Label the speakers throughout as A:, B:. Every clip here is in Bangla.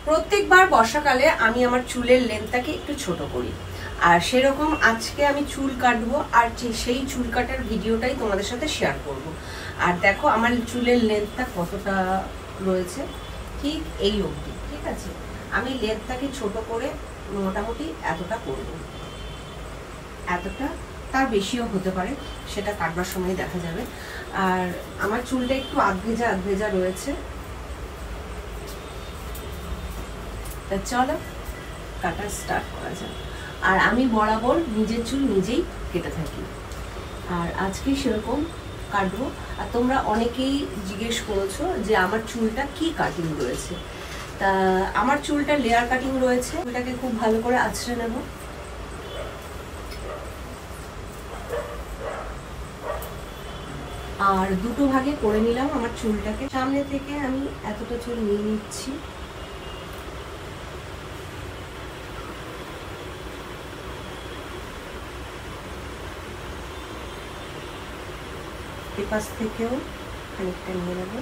A: প্রত্যেকবার বর্ষাকালে আমি আমার চুলের লেন্থটাকে একটু ছোট করি, আর সেরকম আজকে আমি চুল কাটবো, আর সেই চুল কাটার ভিডিওটাই তোমাদের সাথে শেয়ার করব। আর দেখো আমার চুলের লেন্থটা কতটা রয়েছে, ঠিক এই অবধি। ঠিক আছে, আমি লেন্থটাকে ছোট করে মোটামুটি এতটা করব, এতটা, তার বেশিও হতে পারে, সেটা কাটবার সময় দেখা যাবে। আর আমার চুলটা একটু আধভেজা রয়েছে, তা চলো কাটা স্টার্ট করা যাক। আর আমি বরাবর নিজের চুল নিজেই কেটে থাকি, আর আজকে সেরকম কাটবো। আর তোমরা অনেকেই জিজ্ঞেস করেছো যে আমার চুলটা কি কাটিং রয়েছে। তা আমার চুলটা লেয়ার কাটিং রয়েছে। চুলটাকে খুব ভালো করে আঁচড়ে নেব, আর দুটো ভাগে করে নিলাম আমার চুলটাকে। সামনে থেকে আমি এতটা চুল নিয়ে নিচ্ছি, এপাশ থেকেও খানিকটা নিয়ে নেব,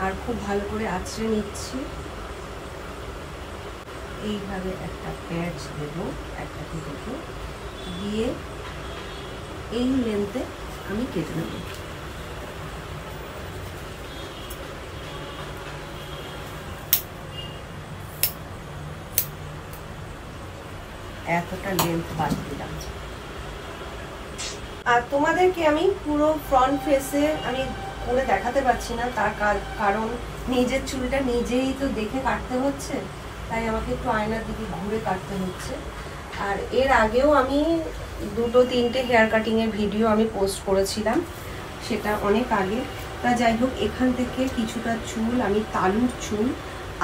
A: আর খুব ভালো করে আঁচড়ে নিচ্ছি। এইভাবে একটা প্যাচ দেব, একটা দুটো দিয়ে এই লেন্থে আমি কেটে নেব। এতটা লেন্থ বাদ দিলাম। আর তোমাদেরকে আমি পুরো ফ্রন্ট ফেসে আমি করে দেখাতে পারছি না, তার কারণ নিজের চুলটা নিজেই তো দেখে কাটতে হচ্ছে, তাই আমাকে একটু আয়নার দিকে ঘুরে কাটতে হচ্ছে। আর এর আগেও আমি 2-3টে হেয়ার কাটিংয়ের ভিডিও আমি পোস্ট করেছিলাম, সেটা অনেক আগে। তা যাই হোক, এখান থেকে কিছুটা চুল আমি তালুর চুল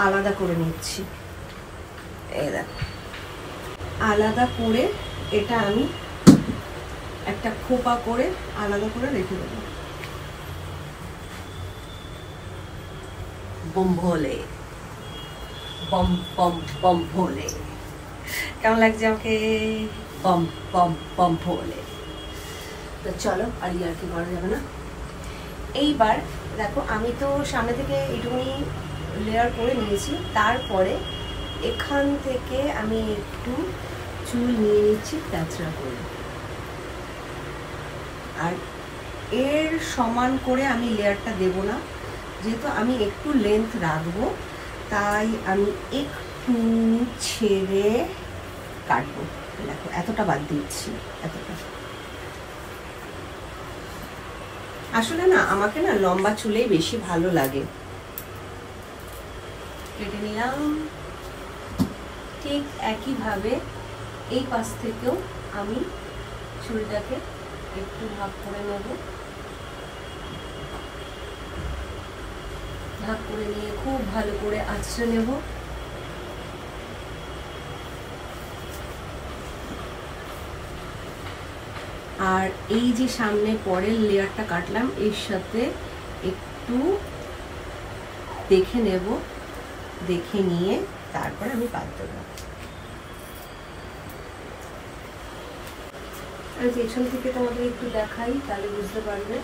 A: আলাদা করে নিচ্ছি। এই দেখো, আলাদা করে এটা আমি একটা খোপা করে আলাদা করে রেখে দেবো। বম ভোলে, বম বম বম ভোলে, কেমন লাগছে আমাকে? বম বম বম ভোলে। তো চলো, আর কি করা যাবে না। এইবার দেখো, আমি তো সামনে থেকে এইটুকুনি লেয়ার করে নিয়েছি, তারপরে এখান থেকে আমি একটু চুল নিয়ে নিচ্ছি প্যাঁচড়া করে, আর এর সমান করে আমি লেয়ারটা দেব না, যেহেতু আমি একটু লেন্থ রাখবো, তাই আমি একটু ছেড়ে কাটবো। দেখো এতটা বাদ দিচ্ছি, এতটা। আসলে না, আমাকে না লম্বা চুলেই বেশি ভালো লাগে। কেটে নিলাম। ঠিক একইভাবে এই পাশ থেকেও আমি চুলটাকে একটু ভাগ করে নেব, ভাগ করে নিয়ে খুব ভালো করে আঁচড়ে নেব। আর এই যে সামনে পরের লেয়ারটা কাটলাম, এর সাথে একটু দেখে নেব, দেখে নিয়ে তারপরে আমি বাদ দেব। আমি পেছন থেকে তোমাদের একটু দেখাই, তাহলে বুঝতে পারবে।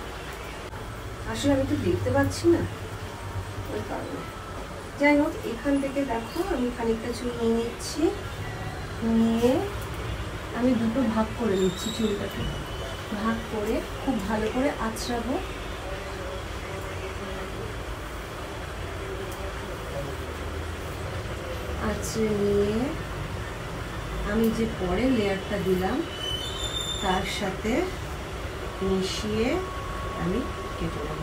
A: আসলে আমি তো দেখতে পাচ্ছি না, ওই কারণে। যাই হোক, এখান থেকে দেখো আমি খানিকটা চুল নিয়ে নিচ্ছি, নিয়ে আমি দুটো ভাগ করে নিচ্ছি। চুলটাকে ভাগ করে খুব ভালো করে আঁচড়াবো। আঁচড়ে নিয়ে আমি যে পরের লেয়ারটা দিলাম তার সাথে মিশিয়ে আমি কেটে নেব।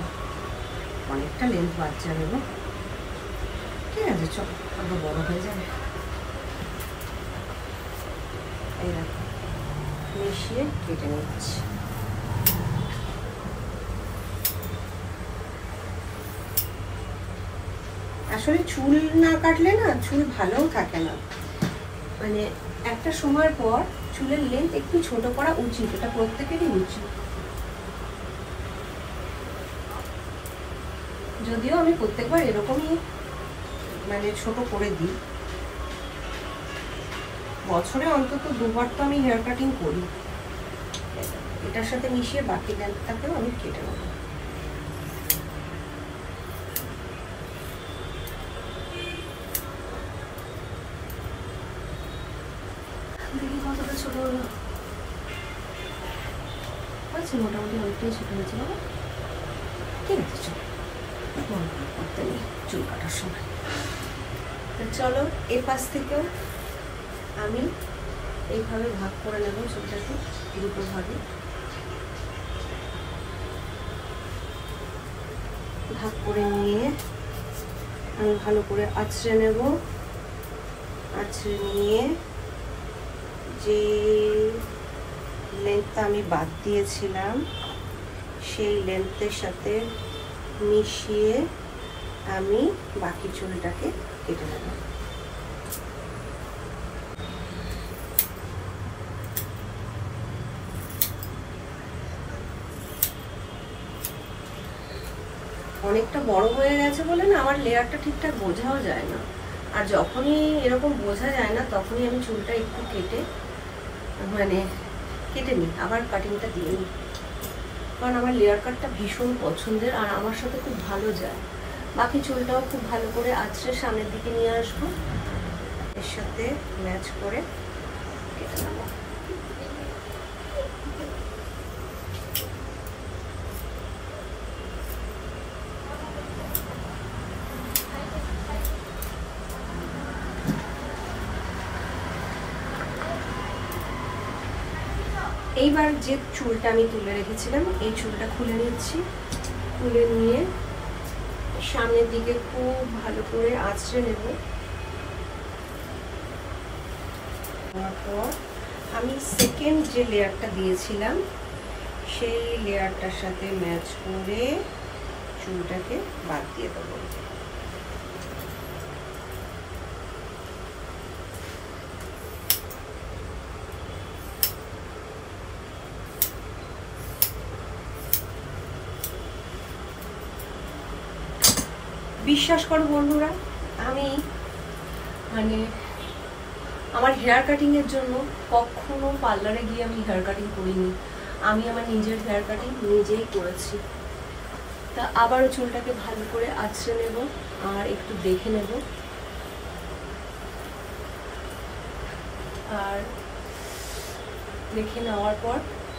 A: অনেকটা লেন্থ বাচ্চা নেব, ঠিক আছে? চল, আবার বড় হয়ে যাবে। এই দেখো, মিশিয়ে কেটে নিচ্ছি। আসলে চুল না কাটলে না, চুল ভালোও থাকে না। মানে একটা সময়ের পর চুলের লেন্থ একটু ছোট করা উচিত, এটা প্রত্যেকেরই উচিত। যদিও আমি প্রত্যেকবার এরকমই মানে ছোট করে দিই, বছরে অন্তত 2বার তো আমি হেয়ার কাটিং করি। এটার সাথে মিশিয়ে বাকি লেন্থটাকেও আমি কেটে নেব। কতটা ছোট হলো, আচ্ছা মোটামুটি অনেকটাই ছোট হয়েছে বাবা। ঠিক আছে চলো, মন খারাপ করতে নেই চুল কাটার সময়। তো চলো এ পাশ থেকেও আমি এইভাবে ভাগ করে নেব চুলটাকে, দুটো ভাগে ভাগ করে নিয়ে আমি ভালো করে আঁচড়ে নেব। আঁচড়ে নিয়ে যে লেন্থটা আমি বাদ দিয়েছিলাম সেই লেন্থের সাথে মিশিয়ে আমি বাকি চুলটাকে কেটে নেব। অনেকটা বড় হয়ে গেছে বলে না আমার লেয়ারটা ঠিকঠাক বোঝাও যায় না, আর যখনই এরকম বোঝা যায় না তখনই আমি চুলটা একটু কেটে নিই, আবার কাটিংটা দিয়ে নিই, কারণ আমার লেয়ার কাটটা ভীষণ পছন্দের আর আমার সাথে খুব ভালো যায়। বাকি চুলটাও খুব ভালো করে আঁচড়ে সামনের দিকে নিয়ে আসবো, এর সাথে ম্যাচ করে কেটে নেব। এইবার যে চুলটা আমি তুলে রেখেছিলাম এই চুলটা খুলে নিচ্ছি। খুলে নিয়ে সামনের দিকে খুব ভালো করে আঁচড়ে নেব। তারপর আমি সেকেন্ড যে লেয়ারটা দিয়েছিলাম সেই লেয়ারটার সাথে ম্যাচ করে চুলটাকে বাদ দিয়ে দেবো। বিশ্বাস করো বন্ধুরা, আমি আমার হেয়ার কাটিংয়ের জন্য কখনো পার্লারে গিয়ে আমি হেয়ার কাটিং করিনি, আমি আমার নিজের হেয়ার কাটিং নিজেই করেছি। তা আবারও চুলটাকে ভালো করে আঁচড়ে নেব আর একটু দেখে নেব। আর দেখে নেওয়ার পর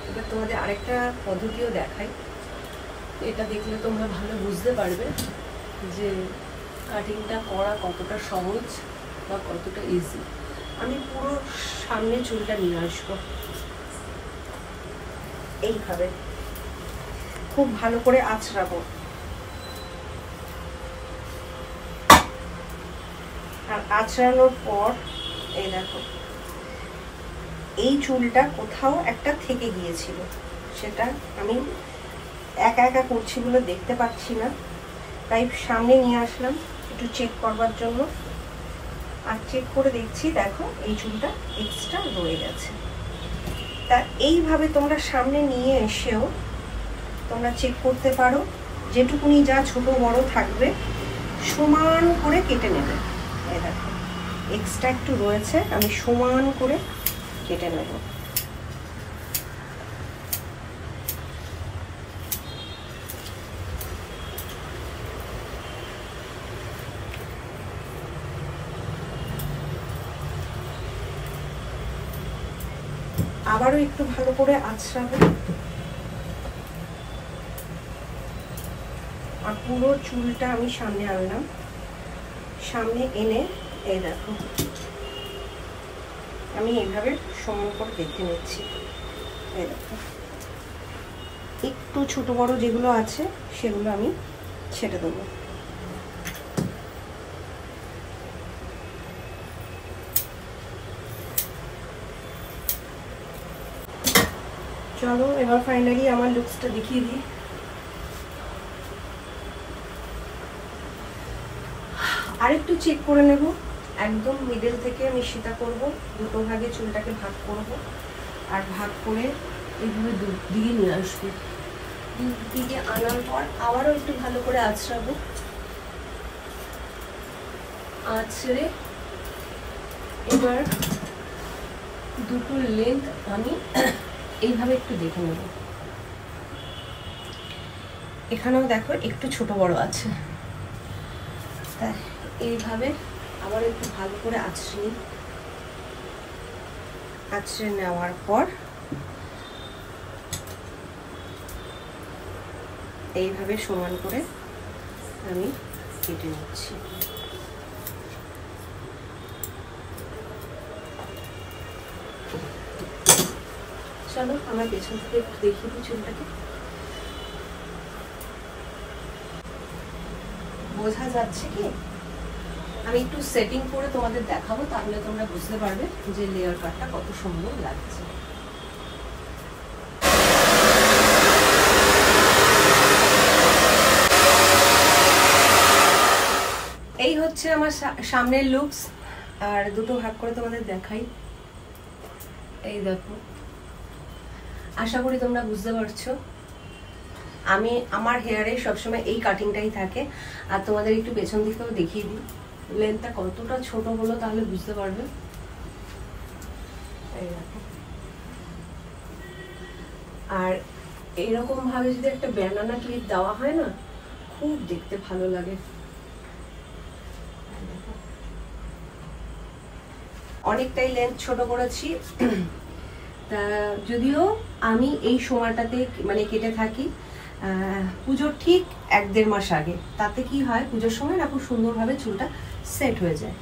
A: এবার তোমাদের আরেকটা পদ্ধতিও দেখাই, এটা দেখলে তোমরা ভালো বুঝতে পারবে যে কাটিংটা করা কতটা সহজ বা কতটা ইজি। আমি পুরো সামনে চুলটা নিয়ে আসবো, এইভাবে খুব ভালো করে আঁচড়াবো। আর আঁচড়ানোর পর এই দেখো এই চুলটা কোথাও একটা থেকে গিয়েছিল, সেটা আমি একা একা করছি বলে দেখতে পাচ্ছি না, তাই সামনে নিয়ে আসলাম একটু চেক করবার জন্য। আর চেক করে দেখছি দেখো এই চুলটা এক্সট্রা রয়ে গেছে। তা এইভাবে তোমরা সামনে নিয়ে এসেও তোমরা চেক করতে পারো, যেটুকুনি যা ছোট বড় থাকবে সমান করে কেটে নেবে। এই দেখো এক্সট্রা একটু রয়েছে, আমি সমান করে কেটে নেব। আবারও একটু ভালো করে আঁচড়াবো আর পুরো চুলটা আমি সামনে আনলাম। সামনে এনে এই দেখো আমি এইভাবে সমান করে দেখে নিচ্ছি। এই দেখো একটু ছোট বড় যেগুলো আছে সেগুলো আমি ছেড়ে দেবো। চলো এবার ফাইনালি আমার লুকসটা দেখিয়ে দিই। আরেকটু চেক করে নেব, একদম মিডল থেকে আমি সেটা করব, দুটো ভাগে চুলটাকে ভাগ করব আর ভাগ করে এইভাবে দিকে নিয়ে আসবো। দিকে আনার পর আবারও একটু ভালো করে আঁচড়াবো। আঁচড়ে এবার দুটো লেন্থ আমি এইভাবে একটু দেখে নেব। এখানেও দেখো একটু ছোট বড় আছে, তাই এইভাবে আবার একটু ভালো করে আঁচড়ে নিই। আঁচড়ে নেওয়ার পর এইভাবে সমান করে আমি কেটে নিচ্ছি। চলো আমার পেছন থেকে একটু দেখিয়ে দিই চুলটাকে। বোঝা যাচ্ছে কি? আমি একটু সেটিং করে তোমাদের দেখাবো, তাহলে তোমরা বুঝতে পারবে যে লেয়ার কাটটা কত সুন্দর লাগছে। এই হচ্ছে আমার সামনের লুকস। আর দুটো ভাগ করে তোমাদের দেখাই। এই দেখো, আশা করি তোমরা বুঝতে পারছো। আমি আমার হেয়ারে সবসময় এই কাটিংটাই থাকে। আর তোমাদের একটু পেছন দিকেও দেখিয়ে দিই, লেন্থটা কতটা ছোট হলো তাহলে বুঝতে পারবে। এই দেখো, আর এরকম ভাবে যদি একটা ব্যানানা ক্লিপ দেওয়া হয় না, খুব দেখতে ভালো লাগে। অনেকটাই লেন্থ ছোট করেছি। তা যদিও আমি এই সময়টাতে মানে কেটে থাকি পুজোর ঠিক 1-1.5 মাস আগে, তাতে কি হয় পুজোর সময় না খুব সুন্দরভাবে চুলটা সেট হয়ে যায়।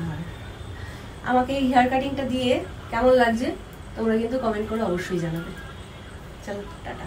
A: আর আমাকে এই হেয়ার কাটিংটা দিয়ে কেমন লাগছে তোমরা কিন্তু কমেন্ট করে অবশ্যই জানাবে। চলো টাটা।